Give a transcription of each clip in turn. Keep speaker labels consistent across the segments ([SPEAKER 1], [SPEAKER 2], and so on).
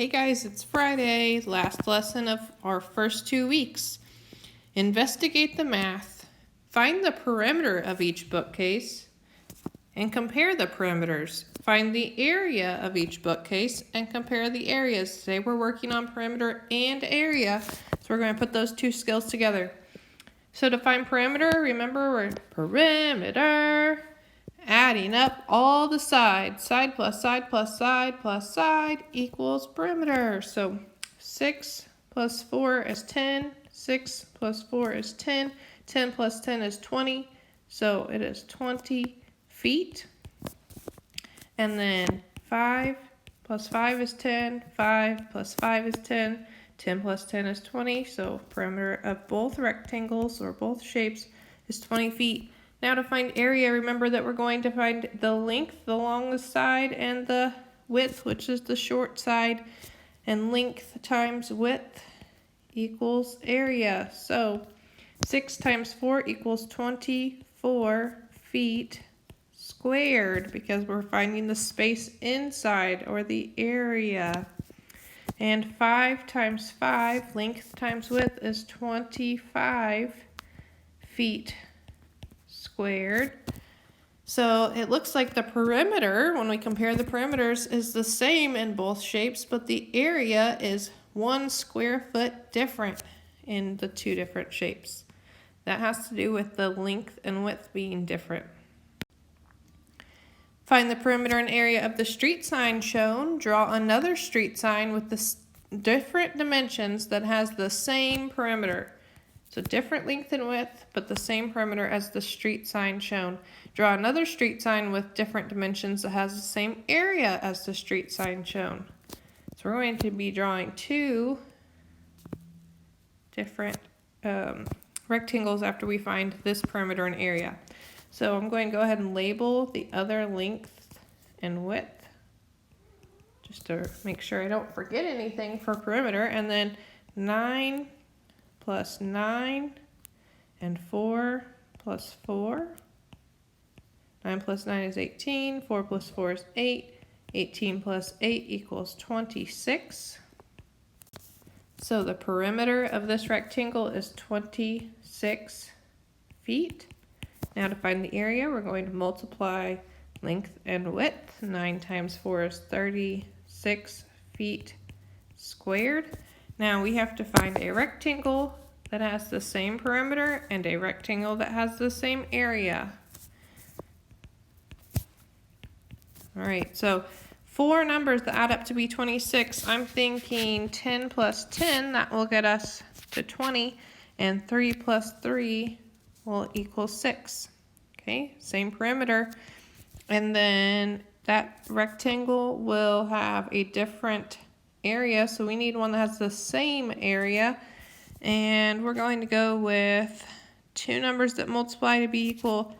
[SPEAKER 1] Hey guys, it's Friday, last lesson of our first 2 weeks. Investigate the math, find the perimeter of each bookcase, and compare the perimeters. Find the area of each bookcase and compare the areas. Today we're working on perimeter and area, so we're going to put those two skills together. So to find perimeter, remember we're perimeter. Adding up all the sides, side plus side plus side plus side equals perimeter. So 6 plus 4 is 10, 6 plus 4 is 10, 10 plus 10 is 20, so it is 20 feet. And then 5 plus 5 is 10, 5 plus 5 is 10, 10 plus 10 is 20, so perimeter of both rectangles or both shapes is 20 feet. Now to find area, remember that we're going to find the length along the side and the width, which is the short side, and length times width equals area. So 6 times 4 equals 24 feet squared because we're finding the space inside or the area. And 5 times 5, length times width, is 25 feet squared. So it looks like the perimeter, when we compare the perimeters, is the same in both shapes, but the area is 1 square foot different in the two different shapes. That has to do with the length and width being different. Find the perimeter and area of the street sign shown. Draw another street sign with the different dimensions that has the same perimeter. So different length and width, but the same perimeter as the street sign shown. Draw another street sign with different dimensions that has the same area as the street sign shown. So we're going to be drawing two different rectangles after we find this perimeter and area. So I'm going to go ahead and label the other length and width, just to make sure I don't forget anything for perimeter. And then 9 plus 9 and 4 plus 4. 9 plus 9 is 18, 4 plus 4 is 8, 18 plus 8 equals 26. So the perimeter of this rectangle is 26 feet. Now to find the area, we're going to multiply length and width. 9 times 4 is 36 feet squared. Now we have to find a rectangle that has the same perimeter and a rectangle that has the same area. All right, so 4 numbers that add up to be 26. I'm thinking 10 plus 10, that will get us to 20, and 3 plus 3 will equal 6. Okay, same perimeter. And then that rectangle will have a different area, so we need one that has the same area. And we're going to go with 2 numbers that multiply to be equal,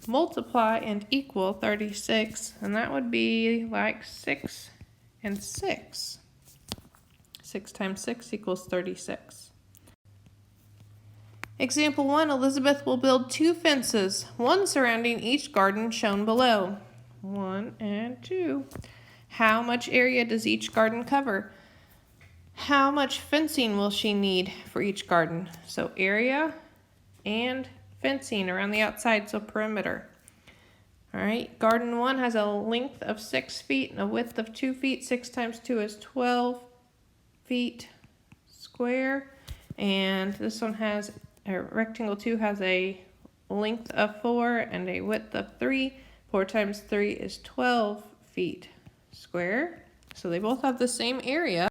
[SPEAKER 1] multiply and equal 36, and that would be like 6 and 6. 6 times 6 equals 36. Example 1, Elizabeth will build 2 fences, one surrounding each garden shown below. 1 and 2. How much area does each garden cover? How much fencing will she need for each garden? So area and fencing around the outside, so perimeter. All right, garden 1 has a length of 6 feet and a width of 2 feet. 6 times 2 is 12 feet square. And this one has, rectangle 2 has a length of 4 and a width of 3. 4 times 3 is 12 feet square. So they both have the same area.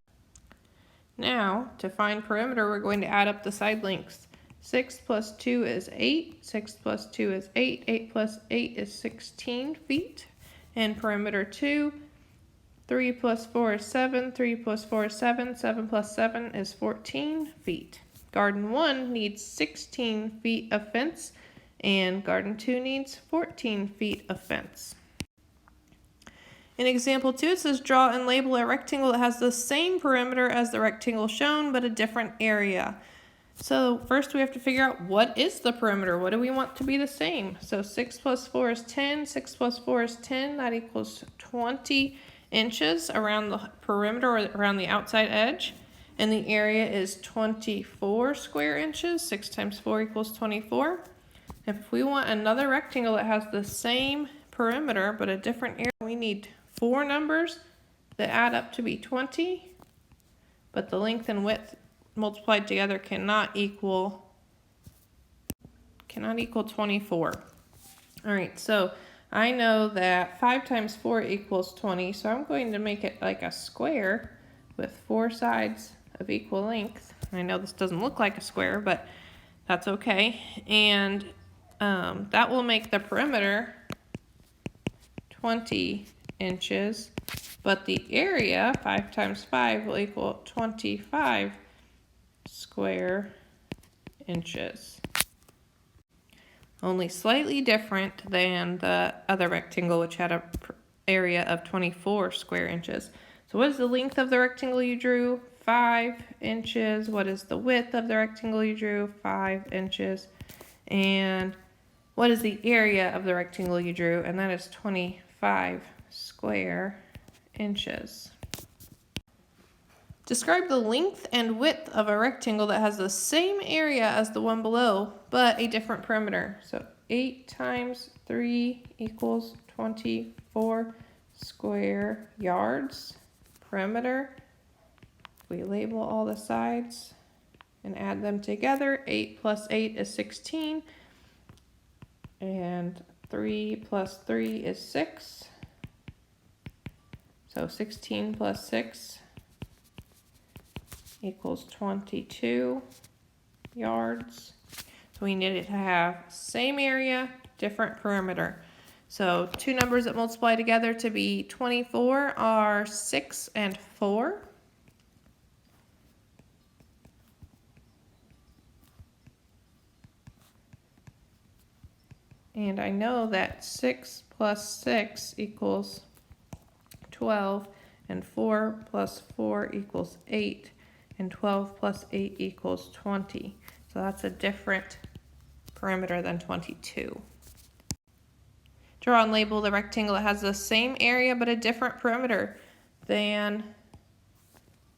[SPEAKER 1] Now, to find perimeter, we're going to add up the side lengths. 6 plus 2 is 8. 6 plus 2 is 8. 8 plus 8 is 16 feet. And perimeter 2, 3 plus 4 is 7. 3 plus 4 is 7. 7 plus 7 is 14 feet. Garden 1 needs 16 feet of fence, and garden 2 needs 14 feet of fence. In example 2, it says draw and label a rectangle that has the same perimeter as the rectangle shown, but a different area. So first we have to figure out what is the perimeter. What do we want to be the same? So 6 plus 4 is 10. 6 plus 4 is 10. That equals 20. inches around the perimeter or around the outside edge. And the area is 24 square inches. 6 times 4 equals 24. If we want another rectangle that has the same perimeter but a different area, we need 4 numbers that add up to be 20. But the length and width multiplied together cannot equal 24. All right, so I know that 5 times 4 equals 20, so I'm going to make it like a square with 4 sides of equal length. I know this doesn't look like a square, but that's okay. And that will make the perimeter 20 inches, but the area, 5 times 5, will equal 25 square inches. Only slightly different than the other rectangle, which had an area of 24 square inches. So what is the length of the rectangle you drew? 5 inches. What is the width of the rectangle you drew? 5 inches. And what is the area of the rectangle you drew? And that is 25 square inches. Describe the length and width of a rectangle that has the same area as the one below, but a different perimeter. So 8 times 3 equals 24 square yards. Perimeter, we label all the sides and add them together. 8 plus 8 is 16. And 3 plus 3 is 6. So 16 plus 6 equals 22 yards. So we need it to have same area, different perimeter. So 2 numbers that multiply together to be 24 are 6 and 4. And I know that 6 plus 6 equals 12, and 4 plus 4 equals 8, and 12 plus 8 equals 20. So that's a different perimeter than 22. Draw and label the rectangle that has the same area but a different perimeter than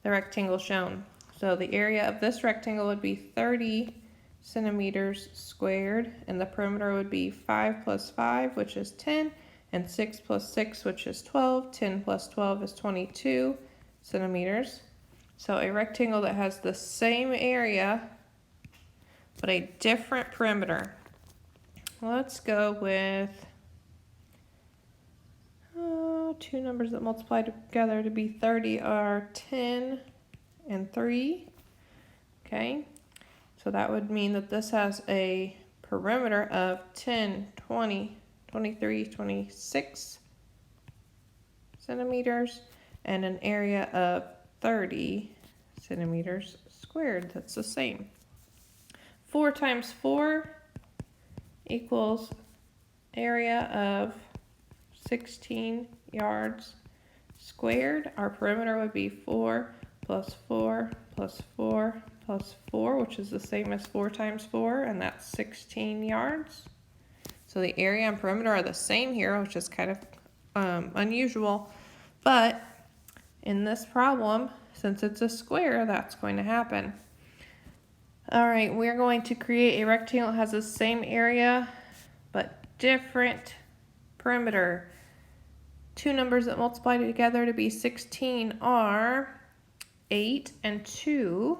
[SPEAKER 1] the rectangle shown. So the area of this rectangle would be 30 centimeters squared, and the perimeter would be 5 plus 5, which is 10, and 6 plus 6, which is 12. 10 plus 12 is 22 centimeters. So a rectangle that has the same area but a different perimeter. Let's go with 2 numbers that multiply together to be 30 are 10 and 3. Okay, so that would mean that this has a perimeter of 10, 20, 23, 26 centimeters and an area of 30 centimeters squared. That's the same. 4 times 4 equals area of 16 yards squared. Our perimeter would be 4 plus 4 plus 4 plus 4, which is the same as 4 times 4, and that's 16 yards. So the area and perimeter are the same here, which is kind of unusual, but in this problem, since it's a square, that's going to happen. All right, we're going to create a rectangle that has the same area but different perimeter. 2 numbers that multiply together to be 16 are 8 and 2.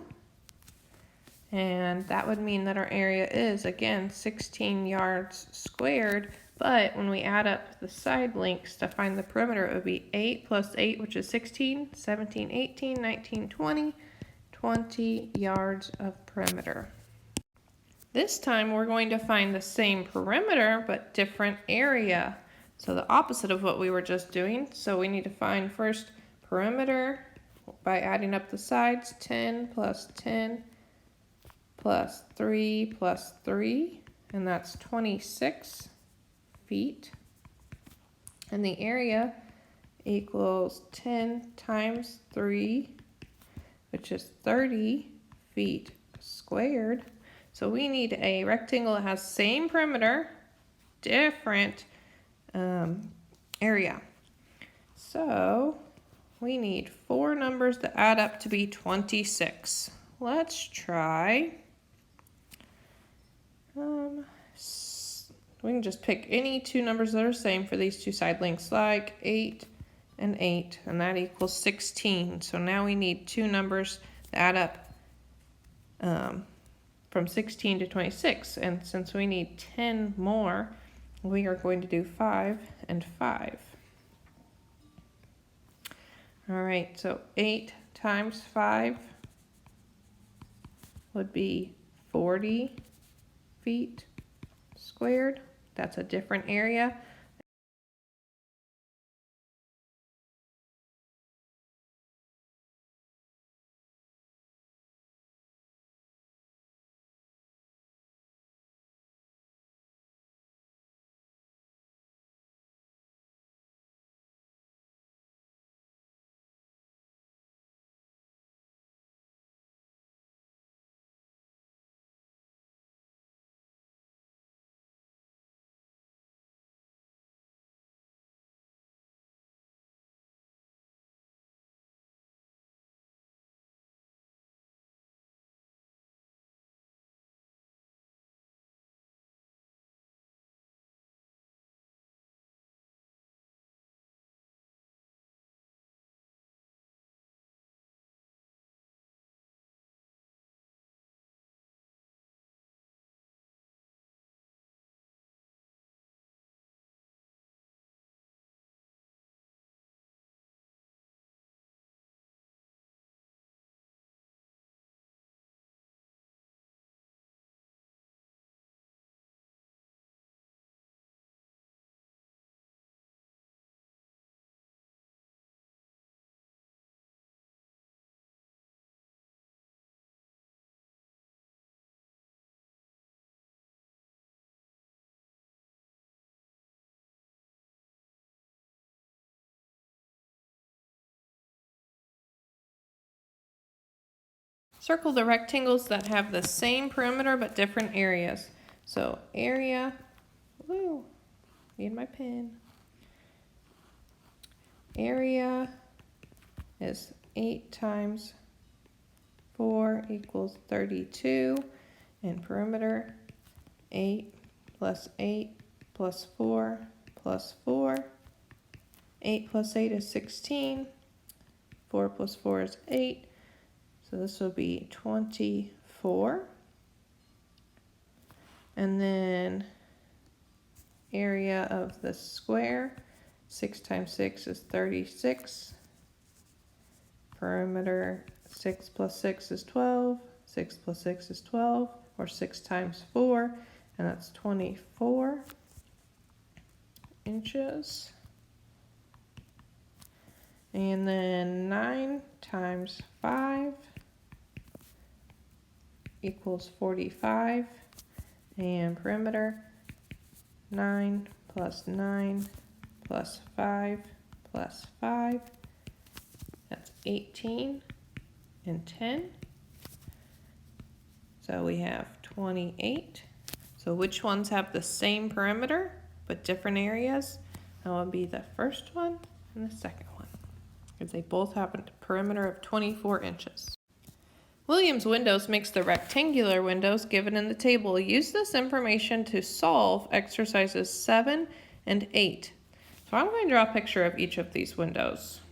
[SPEAKER 1] And that would mean that our area is, again, 16 yards squared. But when we add up the side lengths to find the perimeter, it would be 8 plus 8, which is 16, 17, 18, 19, 20. 20 yards of perimeter. This time we're going to find the same perimeter but different area. So the opposite of what we were just doing. So we need to find first perimeter by adding up the sides. 10 plus 10 plus 3 plus 3, and that's 26 feet. And the area equals 10 times 3, which is 30 feet squared. So we need a rectangle that has same perimeter, different area. So we need 4 numbers that add up to be 26. Let's try. We can just pick any 2 numbers that are the same for these 2 side lengths, like 8 and 8, and that equals 16. So now we need 2 numbers that add up from 16 to 26. And since we need 10 more, we are going to do 5 and 5. All right, so 8 times 5 would be 40 feet squared. That's a different area. Circle the rectangles that have the same perimeter but different areas. So area, woo, need my pen. Area is 8 times 4 equals 32, and perimeter 8 plus 8 plus 4 plus 4. 8 plus 8 is 16. 4 plus 4 is 8. So this will be 24. And then area of the square, 6 times 6 is 36. Perimeter, 6 plus 6 is 12. 6 plus 6 is 12, or 6 times 4, and that's 24 inches. And then 9 times 5 equals 45, and perimeter 9 plus 9 plus 5 plus 5, that's 18, and 10. So we have 28. So which ones have the same perimeter but different areas? That would be the first one and the second one, because they both have a perimeter of 24 inches. Williams Windows makes the rectangular windows given in the table. Use this information to solve exercises 7 and 8. So I'm going to draw a picture of each of these windows,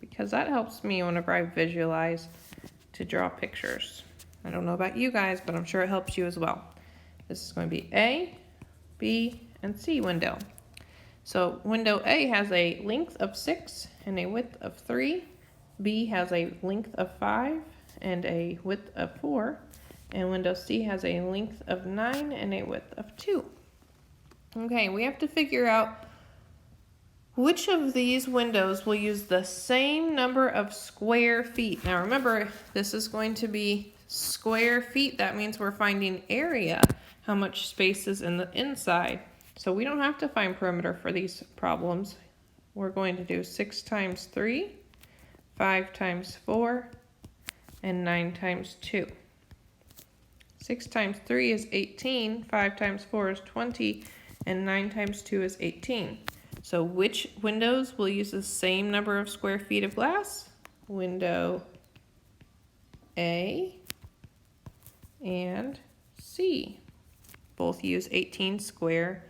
[SPEAKER 1] because that helps me whenever I visualize to draw pictures. I don't know about you guys, but I'm sure it helps you as well. This is going to be A, B, and C window. So window A has a length of 6 and a width of 3. B has a length of 5 and a width of 4. And window C has a length of 9 and a width of 2. Okay, we have to figure out which of these windows will use the same number of square feet. Now remember, this is going to be square feet. That means we're finding area, how much space is in the inside. So we don't have to find perimeter for these problems. We're going to do 6 times 3, 5 times 4, and 9 times 2. 6 times 3 is 18, 5 times 4 is 20, and 9 times 2 is 18. So which windows will use the same number of square feet of glass? Window A and C. Both use 18 square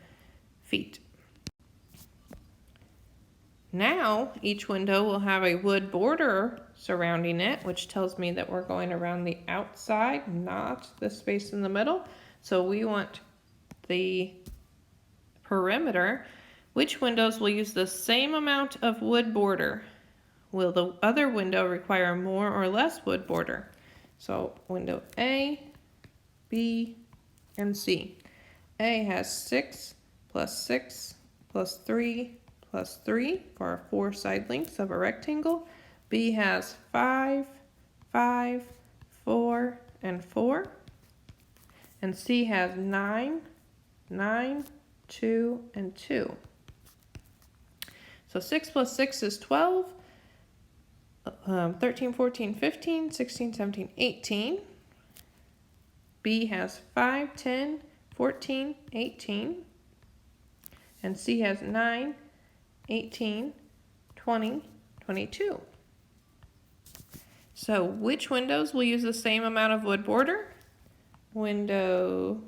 [SPEAKER 1] feet. Now, each window will have a wood border surrounding it, which tells me that we're going around the outside, not the space in the middle. So we want the perimeter. Which windows will use the same amount of wood border? Will the other window require more or less wood border? So window A, B, and C. A has 6 plus 6 plus 3 plus 3 for our 4 side lengths of a rectangle. B has 5, 5, 4, and 4. And C has 9, 9, 2, and 2. So 6 plus 6 is 12, 13, 14, 15, 16, 17, 18. B has 5, 10, 14, 18. And C has 9, 18, 20, 22. So which windows will use the same amount of wood border? Window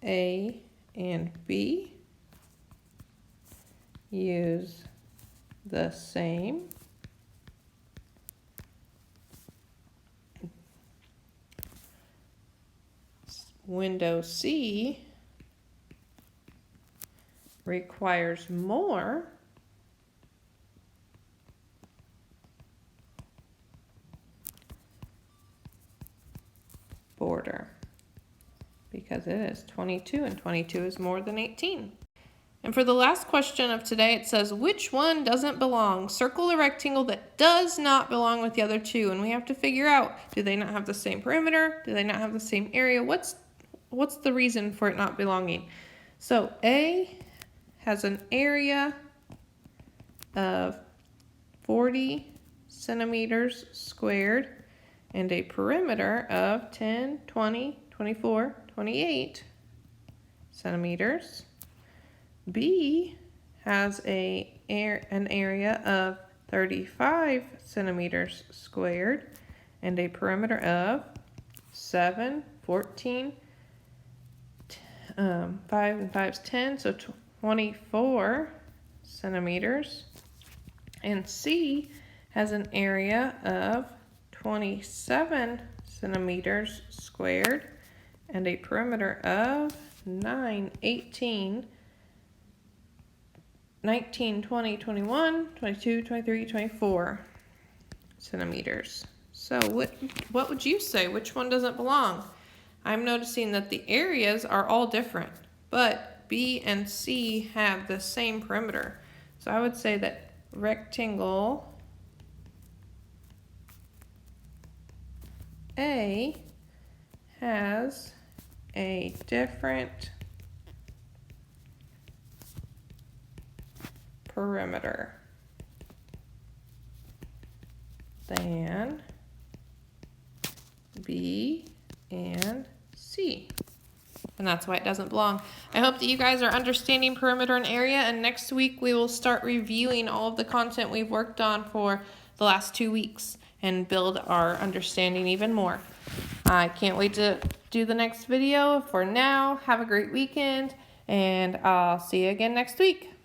[SPEAKER 1] A and B use the same. Window C requires more border because it is 22 and 22 is more than 18. And for the last question of today, it says, which one doesn't belong? Circle a rectangle that does not belong with the other two. And we have to figure out, do they not have the same perimeter? Do they not have the same area? What's the reason for it not belonging? So A has an area of 40 centimeters squared and a perimeter of 10, 20, 24, 28 centimeters. B has an area of 35 centimeters squared and a perimeter of 7, 14, 5 and 5 is 10, so 24 centimeters. And C has an area of 27 centimeters squared and a perimeter of 9, 18, 19, 20, 21, 22, 23, 24 centimeters. So what would you say? Which one doesn't belong? I'm noticing that the areas are all different, but B and C have the same perimeter. So I would say that rectangle A has a different perimeter than B and C. And that's why it doesn't belong. I hope that you guys are understanding perimeter and area, and next week we will start reviewing all of the content we've worked on for the last 2 weeks and build our understanding even more. I can't wait to do the next video. For now, have a great weekend, and I'll see you again next week.